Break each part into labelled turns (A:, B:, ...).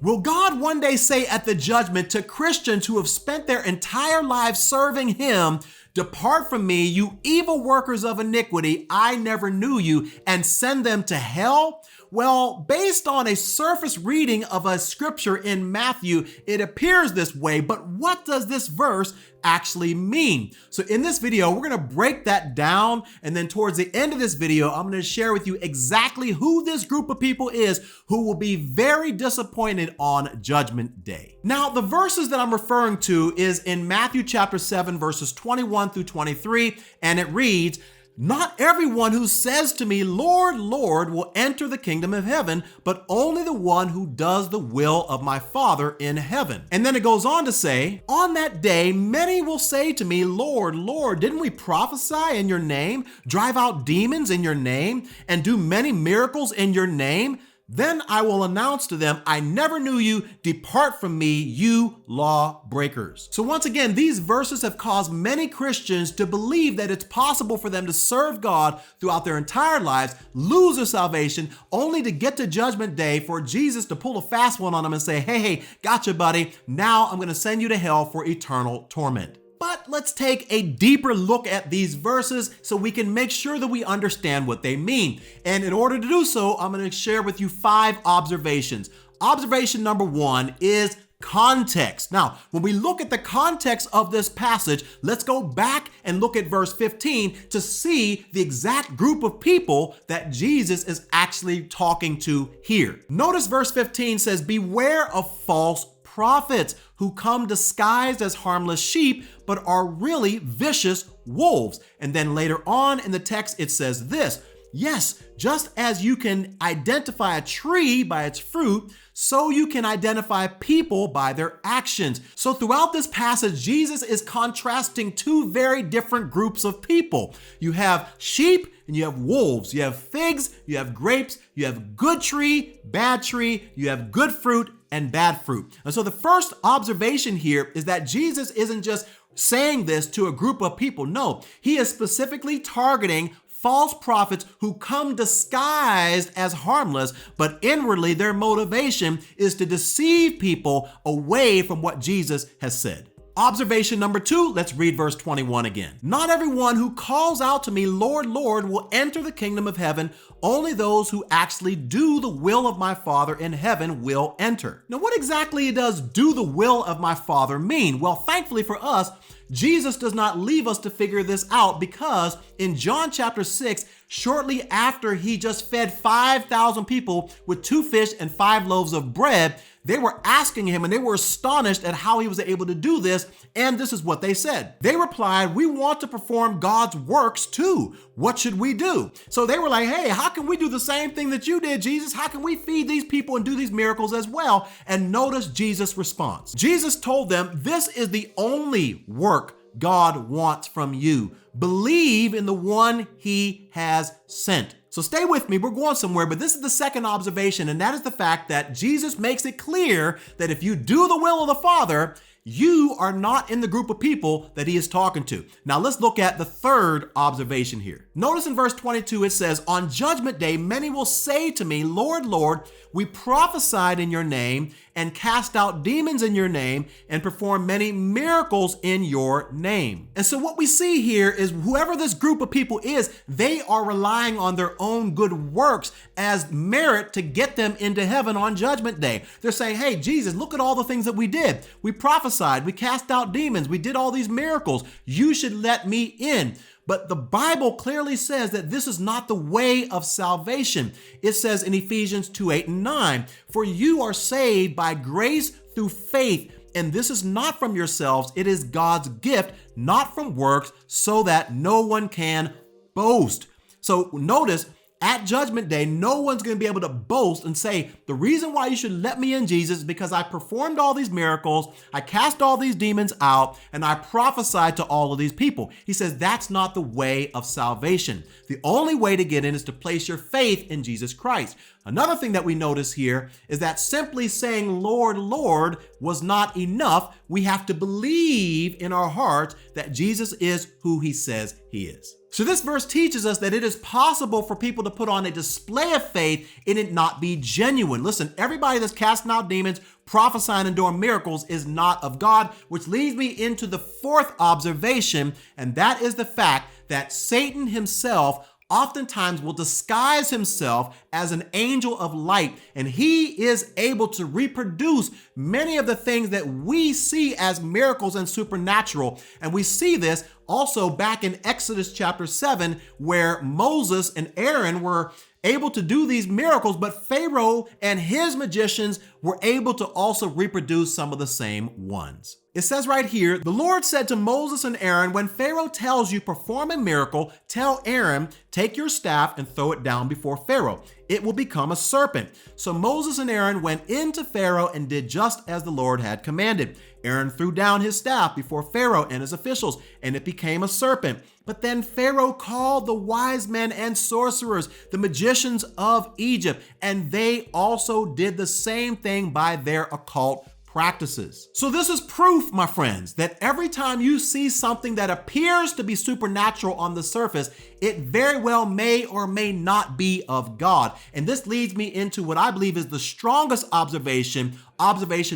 A: Will God one day say at the judgment to Christians who have spent their entire lives serving him, "Depart from me, you evil workers of iniquity, I never knew you," and send them to hell? Well, based on a surface reading of a scripture in Matthew, it appears this way, but what does this verse actually mean? So in this video, we're gonna break that down, and then towards the end of this video, I'm gonna share with you exactly who this group of people is who will be very disappointed on Judgment Day. Now, the verses that I'm referring to is in Matthew chapter 7, verses 21 through 23, and it reads, "Not everyone who says to me, 'Lord, Lord,' will enter the kingdom of heaven, but only the one who does the will of my Father in heaven." And then it goes on to say, "On that day, many will say to me, 'Lord, Lord, didn't we prophesy in your name, drive out demons in your name, and do many miracles in your name?' Then I will announce to them, 'I never knew you. Depart from me, you lawbreakers.'" So once again, these verses have caused many Christians to believe that it's possible for them to serve God throughout their entire lives, lose their salvation, only to get to Judgment Day for Jesus to pull a fast one on them and say, hey, gotcha, buddy. Now I'm going to send you to hell for eternal torment. But let's take a deeper look at these verses so we can make sure that we understand what they mean. And in order to do so, I'm going to share with you 5 observations. Observation number 1 is context. Now, when we look at the context of this passage, let's go back and look at verse 15 to see the exact group of people that Jesus is actually talking to here. Notice verse 15 says, "Beware of false prophets who come disguised as harmless sheep, but are really vicious wolves." And then later on in the text, it says this, "Yes, just as you can identify a tree by its fruit, so you can identify people by their actions." So throughout this passage, Jesus is contrasting 2 very different groups of people. You have sheep and you have wolves. You have figs, you have grapes, you have good tree, bad tree, you have good fruit and bad fruit. And so the first observation here is that Jesus isn't just saying this to a group of people. No, he is specifically targeting false prophets who come disguised as harmless, but inwardly their motivation is to deceive people away from what Jesus has said. Observation number 2, let's read verse 21 again. "Not everyone who calls out to me, 'Lord, Lord,' will enter the kingdom of heaven. Only those who actually do the will of my Father in heaven will enter." Now, what exactly does "do the will of my Father" mean? Well, thankfully for us, Jesus does not leave us to figure this out, because in John chapter 6, shortly after he just fed 5,000 people with 2 fish and 5 loaves of bread, they were asking him and they were astonished at how he was able to do this. And this is what they said. They replied, "We want to perform God's works too. What should we do?" So they were like, "Hey, how can we do the same thing that you did, Jesus? How can we feed these people and do these miracles as well?" And notice Jesus' response. Jesus told them, "This is the only work God wants from you. Believe in the one he has sent." So stay with me, we're going somewhere, but this is the second observation, and that is the fact that Jesus makes it clear that if you do the will of the Father, you are not in the group of people that he is talking to. Now let's look at the third observation here. Notice in verse 22, it says, "On Judgment Day, many will say to me, 'Lord, Lord, we prophesied in your name and cast out demons in your name and performed many miracles in your name.'" And so what we see here is whoever this group of people is, they are relying on their own good works as merit to get them into heaven on Judgment Day. They're saying, "Hey, Jesus, look at all the things that we did. We prophesied, we cast out demons, we did all these miracles. You should let me in." But the Bible clearly says that this is not the way of salvation. It says in Ephesians 2:8 and 9, "For you are saved by grace through faith, and this is not from yourselves, it is God's gift, not from works, so that no one can boast." So notice, at Judgment Day, no one's going to be able to boast and say, "The reason why you should let me in, Jesus, is because I performed all these miracles, I cast all these demons out, and I prophesied to all of these people." He says that's not the way of salvation. The only way to get in is to place your faith in Jesus Christ. Another thing that we notice here is that simply saying, "Lord, Lord," was not enough. We have to believe in our hearts that Jesus is who he says he is. So this verse teaches us that it is possible for people to put on a display of faith and it not be genuine. Listen, everybody that's casting out demons, prophesying and doing miracles is not of God, which leads me into the fourth observation, and that is the fact that Satan himself oftentimes will disguise himself as an angel of light, and he is able to reproduce many of the things that we see as miracles and supernatural. And we see this also back in Exodus chapter 7, where Moses and Aaron were able to do these miracles, but Pharaoh and his magicians were able to also reproduce some of the same ones. It says right here, the Lord said to Moses and Aaron, when Pharaoh tells you perform a miracle, tell Aaron, take your staff and throw it down before Pharaoh. It will become a serpent. So Moses and Aaron went into Pharaoh and did just as the Lord had commanded. Aaron threw down his staff before Pharaoh and his officials, and it became a serpent. But then Pharaoh called the wise men and sorcerers, the magicians of Egypt, and they also did the same thing by their occult practices. So this is proof, my friends, that every time you see something that appears to be supernatural on the surface, it very well may or may not be of God. And this leads me into what I believe is the strongest observation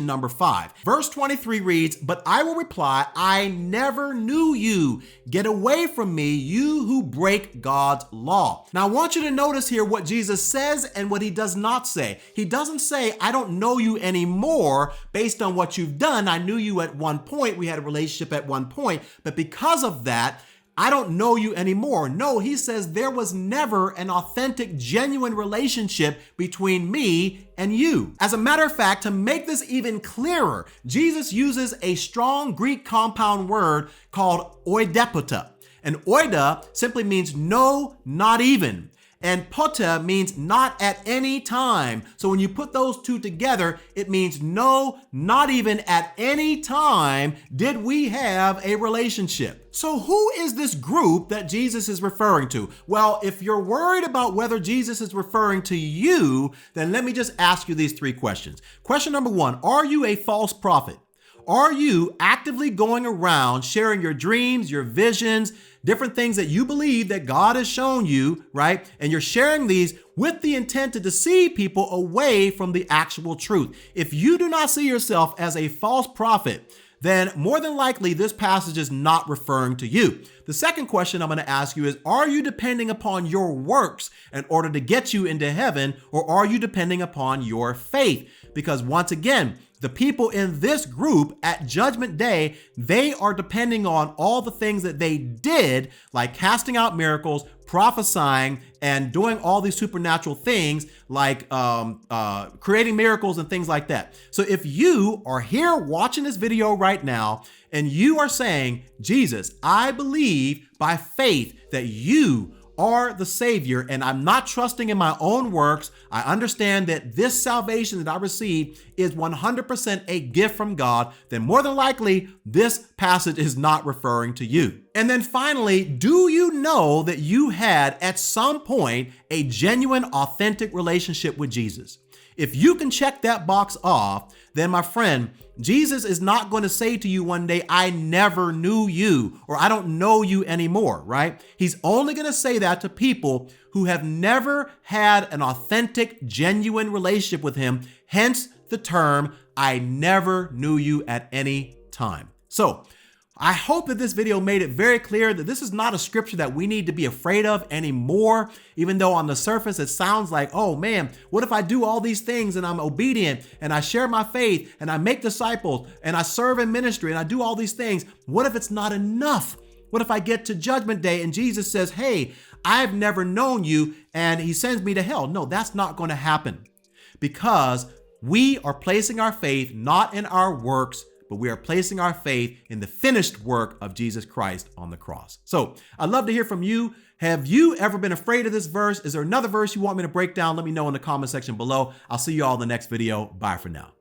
A: number 5. Verse 23 reads, but I will reply, I never knew you. Get away from me, you who break God's law. Now I want you to notice here what Jesus says and what he does not say. He doesn't say, I don't know you anymore based on what you've done. I knew you at one point. We had a relationship at one point, but because of that, I don't know you anymore. No, he says there was never an authentic, genuine relationship between me and you. As a matter of fact, to make this even clearer, Jesus uses a strong Greek compound word called oidepota. And oida simply means no, not even. And pota means not at any time. So when you put those two together, it means no, not even at any time did we have a relationship. So who is this group that Jesus is referring to? Well, if you're worried about whether Jesus is referring to you, then let me just ask you these 3 questions. Question number 1, are you a false prophet? Are you actively going around sharing your dreams, your visions, different things that you believe that God has shown you, right? And you're sharing these with the intent to deceive people away from the actual truth. If you do not see yourself as a false prophet, then more than likely this passage is not referring to you. The second question I'm going to ask you is, are you depending upon your works in order to get you into heaven, or are you depending upon your faith? Because once again, the people in this group at Judgment Day, they are depending on all the things that they did, like casting out miracles, prophesying, and doing all these supernatural things like creating miracles and things like that. So if you are here watching this video right now and you are saying, Jesus, I believe by faith that you are the Savior, and I'm not trusting in my own works. I understand that this salvation that I received is 100% a gift from God, then more than likely this passage is not referring to you. And then finally, do you know that you had at some point a genuine, authentic relationship with Jesus? If you can check that box off, then my friend, Jesus is not going to say to you one day, I never knew you, or I don't know you anymore, right? He's only going to say that to people who have never had an authentic, genuine relationship with him. Hence the term, I never knew you at any time. So I hope that this video made it very clear that this is not a scripture that we need to be afraid of anymore, even though on the surface it sounds like, oh man, what if I do all these things and I'm obedient and I share my faith and I make disciples and I serve in ministry and I do all these things? What if it's not enough? What if I get to Judgment Day and Jesus says, hey, I've never known you, and he sends me to hell? No, that's not going to happen, because we are placing our faith not in our works, but we are placing our faith in the finished work of Jesus Christ on the cross. So I'd love to hear from you. Have you ever been afraid of this verse? Is there another verse you want me to break down? Let me know in the comment section below. I'll see you all in the next video. Bye for now.